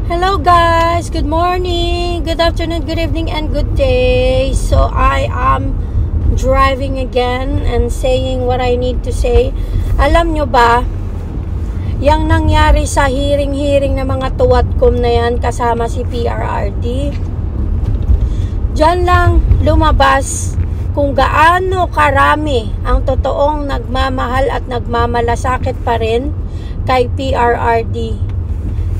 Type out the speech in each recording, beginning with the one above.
Hello guys, good morning, good afternoon, good evening, and good day. So I am driving again and saying what I need to say. Alam nyo ba, yung nangyari sa hearing na mga tuwad-kum na yan kasama si PRRD, dyan lang lumabas kung gaano karami ang totoong nagmamahal at nagmamalasakit pa rin kay PRRD.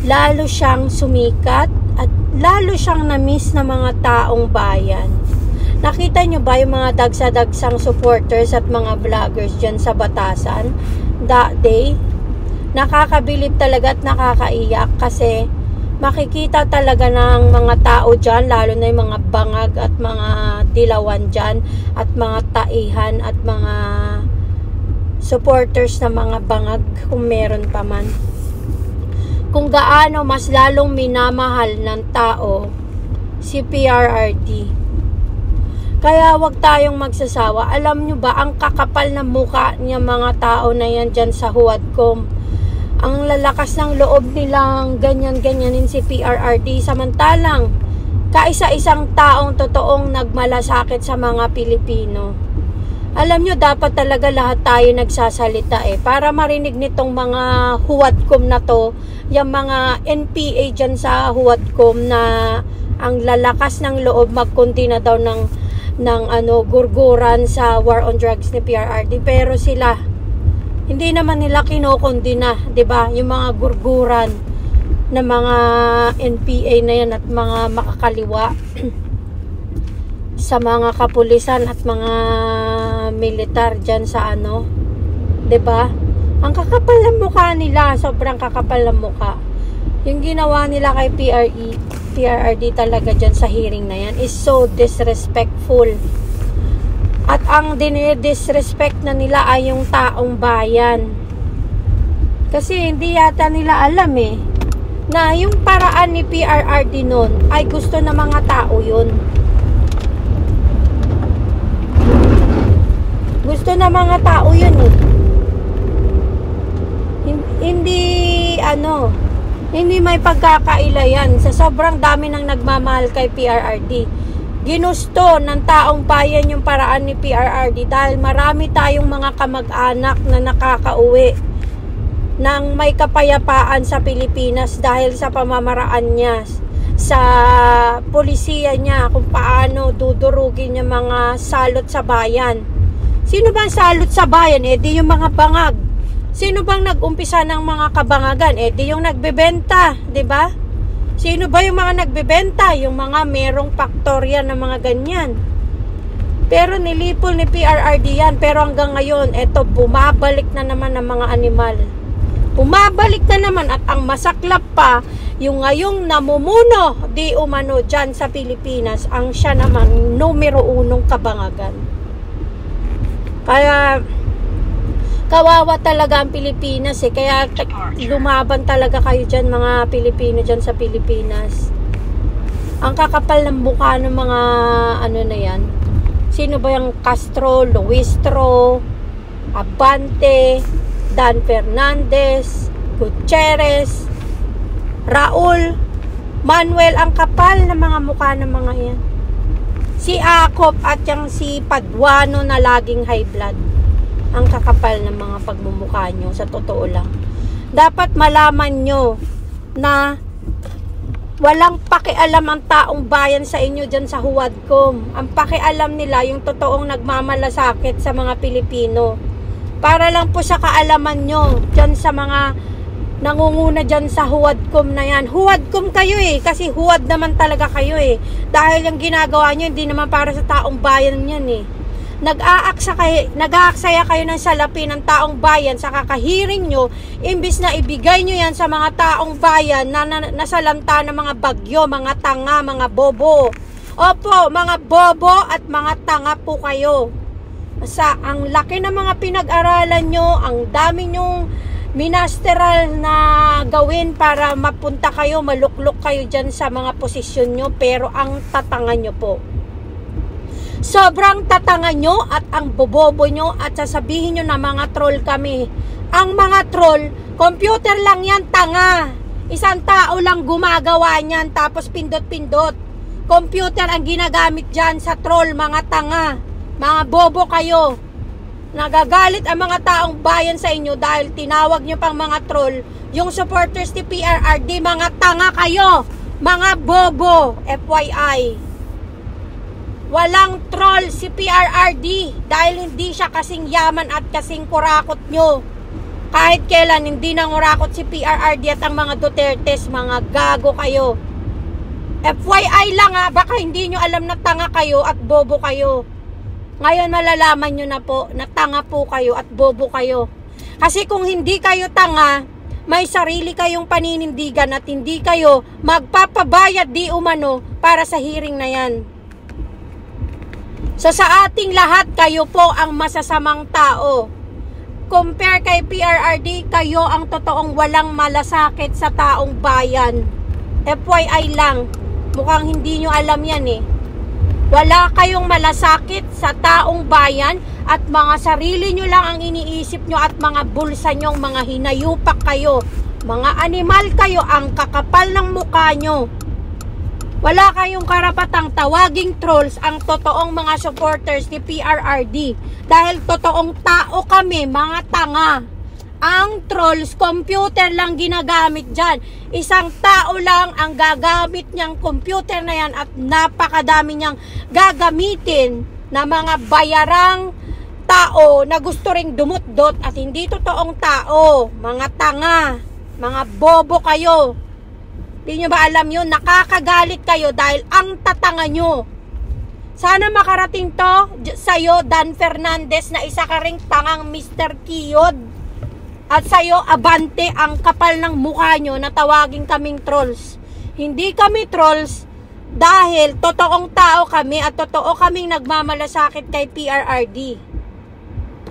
Lalo siyang sumikat at lalo siyang na-miss ng mga taong bayan. Nakita nyo ba yung mga dagsa-dagsang supporters at mga vloggers dyan sa Batasan that day? Nakakabilib talaga at nakakaiyak kasi makikita talaga ng mga tao dyan, lalo na yung mga bangag at mga dilawan dyan at mga taihan at mga supporters na mga bangag kung meron pa man, kung gaano mas lalong minamahal ng tao si PRRD. Kaya wag tayong magsasawa. Alam nyo ba, ang kakapal na mukha niya mga tao na yan dyan sa Huwadcom. Ang lalakas ng loob nilang ganyan-ganyanin si PRRD, samantalang kaisa-isang taong totoong nagmalasakit sa mga Pilipino. Alam nyo, dapat talaga lahat tayo nagsasalita para marinig nitong mga Huwadcom na to, yung mga NPA dyan sa Huwadcom na ang lalakas ng loob magkunti na daw ng gurguran sa war on drugs ni PRRD, pero sila hindi naman nila kinukundi na, 'di ba? Yung mga gurguran na mga NPA na yan at mga makakaliwa sa mga kapulisan at mga militar dyan sa 'di ba? Ang kakapal ng mukha nila, sobrang kakapal ng mukha. Yung ginawa nila kay PRRD talaga dyan sa hearing na yan is so disrespectful. At ang dinidisrespect na nila ay yung taong bayan. Kasi hindi yata nila alam na yung paraan ni PRRD nun ay gusto ng mga tao yun. Gusto ng mga tao yun Hindi may pagkakaila yan. Sa sobrang dami ng nagmamahal kay PRRD, ginusto ng taong bayan yung paraan ni PRRD dahil marami tayong mga kamag-anak na nakakauwi ng may kapayapaan sa Pilipinas dahil sa pamamaraan niya, sa polisiya niya, kung paano dudurugin yung mga salot sa bayan. Sino bang salot sa bayan? Di yung mga bangag. Sino bang nag-umpisa ng mga kabangagan? Di yung nagbebenta, 'di ba? Sino ba yung mga nagbebenta? Yung mga merong faktorya na mga ganyan. Pero nilipol ni PRRD yan. Pero hanggang ngayon, bumabalik na naman ang mga animal. Bumabalik na naman, at ang masaklap pa, yung ngayong namumuno di umano dyan sa Pilipinas, ang siya naman numero 1 kabangagan. Kaya kawawa talaga ang Pilipinas kaya lumaban talaga kayo dyan, mga Pilipino dyan sa Pilipinas. Ang kakapal ng mukha ng mga na yan. Sino ba yung Castro, Luistro, Abante, Dan Fernandez, Gutierrez, Raul, Manuel? Ang kapal ng mga mukha ng mga yan. Si Acop at yung si Paduano na laging high blood. Ang kakapal ng mga pagmumukha nyo, sa totoo lang. Dapat malaman nyo na walang pakialam ang taong bayan sa inyo dyan sa Huwadcom. Ang pakialam nila yung totoong nagmamalasakit sa mga Pilipino. Para lang po sa kaalaman nyo dyan sa mga nangunguna dyan sa Huwadcom na yan. Huwadcom kayo kasi huwad naman talaga kayo dahil yung ginagawa nyo hindi naman para sa taong bayan yan nag-aaksaya kayo ng salapi ng taong bayan sa kakahiring nyo, imbis na ibigay nyo yan sa mga taong bayan na nasalanta ng mga bagyo, mga tanga, mga bobo. Opo, mga bobo at mga tanga po kayo. Ang laki ng mga pinag-aralan nyo, ang dami nyong minasteral na gawin para mapunta kayo, maluklok kayo dyan sa mga posisyon nyo, pero ang tatanga nyo po. Sobrang tatanga nyo at ang bobobo nyo, at sasabihin nyo na mga troll kami. Ang mga troll, computer lang yan, tanga. Isang tao lang gumagawa niyan, tapos pindot-pindot. Computer ang ginagamit dyan sa troll, mga tanga. Mga bobo kayo. Nagagalit ang mga taong bayan sa inyo dahil tinawag nyo pang mga troll yung supporters ni PRRD. Mga tanga kayo. Mga bobo. FYI. Walang troll si PRRD dahil hindi siya kasing yaman at kasing kurakot nyo. Kahit kailan hindi nangurakot si PRRD at ang mga Dutertes, mga gago kayo. FYI lang ha, baka hindi nyo alam na tanga kayo at bobo kayo. Ngayon malalaman nyo na po na tanga po kayo at bobo kayo. Kasi kung hindi kayo tanga, may sarili kayong paninindigan at hindi kayo magpapabayad di umano para sa hearing na yan. So sa ating lahat, kayo po ang masasamang tao. Compare kay PRRD, kayo ang totoong walang malasakit sa taong bayan. FYI lang, mukhang hindi nyo alam yan eh. Wala kayong malasakit sa taong bayan at mga sarili nyo lang ang iniisip nyo at mga bulsa nyong mga hinayupak kayo. Mga animal kayo, ang kakapal ng mukha nyo. Wala kayong karapatang tawaging trolls ang totoong mga supporters ni PRRD. Dahil totoong tao kami, mga tanga. Ang trolls, computer lang ginagamit dyan. Isang tao lang ang gagamit niyang computer na yan at napakadami niyang gagamitin na mga bayarang tao na gusto ring dumutdot at hindi totoong tao. Mga tanga, mga bobo kayo. Di nyo ba alam yun? Nakakagalit kayo dahil ang tatanga nyo. Sana makarating to sa'yo, Dan Fernandez, na isa ka ring tangang Mr. Kiyod. At sa'yo, Abante, ang kapal ng mukha nyo na tawagin kaming trolls. Hindi kami trolls dahil totoong tao kami at totoo kaming nagmamalasakit kay PRRD.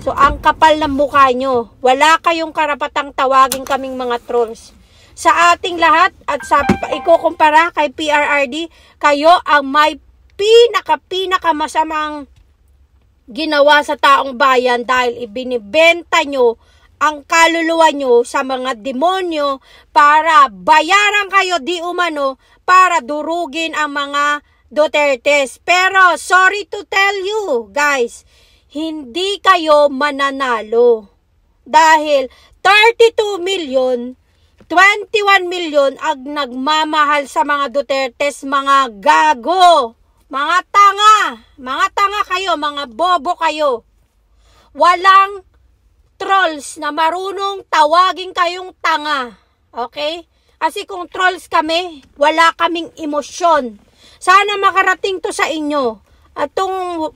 So, ang kapal ng mukha nyo. Wala kayong karapatang tawagin kaming mga trolls. Sa ating lahat at sa ikukumpara kay PRRD, kayo ang may pinaka masamang ginawa sa taong bayan dahil ibinibenta nyo ang kaluluwa nyo sa mga demonyo para bayaran kayo di umano para durugin ang mga Dutertes. Pero sorry to tell you guys, hindi kayo mananalo dahil 32 million 21 million ang nagmamahal sa mga Dutertes, mga gago, mga tanga kayo, mga bobo kayo. Walang trolls na marunong tawagin kayong tanga, okay? Kasi kung trolls kami, wala kaming emosyon. Sana makarating to sa inyo at tong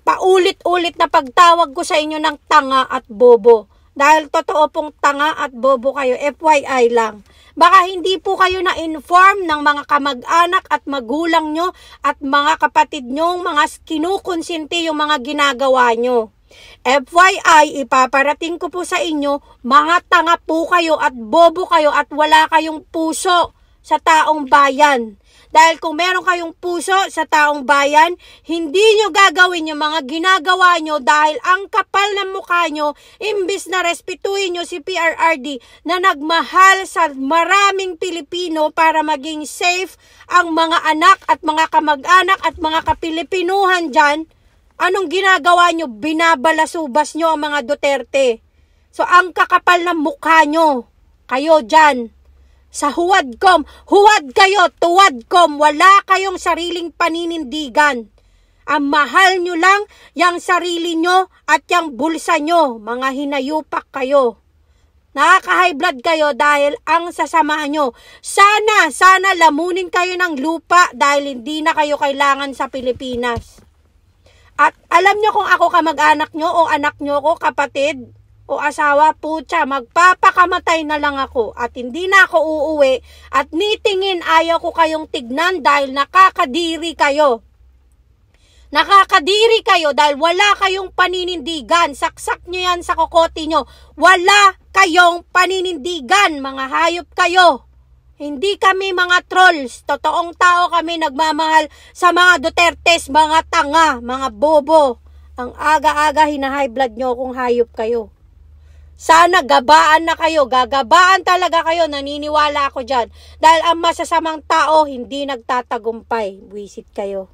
paulit-ulit na pagtawag ko sa inyo ng tanga at bobo. Dahil totoo pong tanga at bobo kayo, FYI lang. Baka hindi po kayo na-inform ng mga kamag-anak at magulang nyo at mga kapatid nyong mga kinukonsinti yung mga ginagawa nyo. FYI, ipaparating ko po sa inyo, mga tanga po kayo at bobo kayo at wala kayong puso sa taong bayan. Dahil kung meron kayong puso sa taong bayan, hindi nyo gagawin yung mga ginagawa nyo dahil ang kapal ng mukha nyo, imbis na respetuhin nyo si PRRD na nagmahal sa maraming Pilipino para maging safe ang mga anak at mga kamag-anak at mga kapilipinuhan dyan, anong ginagawa nyo? Binabalasubas nyo ang mga Duterte. So ang kakapal ng mukha nyo, kayo dyan, sa huwadkom, huwad kayo, tuwadkom, wala kayong sariling paninindigan. Ang mahal nyo lang, yung sarili nyo at yung bulsa nyo, mga hinayupak kayo. Nakaka-high blood kayo dahil ang sasama nyo. Sana lamunin kayo ng lupa dahil hindi na kayo kailangan sa Pilipinas. At alam nyo kung ako kamag-anak nyo o anak nyo ko, kapatid, o asawa, putya, magpapakamatay na lang ako at hindi na ako uuwi at nitingin ayaw ko kayong tignan dahil nakakadiri kayo. Nakakadiri kayo dahil wala kayong paninindigan. Saksak nyo yan sa kokote nyo. Wala kayong paninindigan, mga hayop kayo. Hindi kami mga trolls. Totoong tao kami, nagmamahal sa mga Dutertes, mga tanga, mga bobo. Ang aga-aga hina-high blood nyo kung hayop kayo. Sana gabaan na kayo, gagabaan talaga kayo, naniniwala ako dyan. Dahil ang masasamang tao, hindi nagtatagumpay. Buwisit kayo.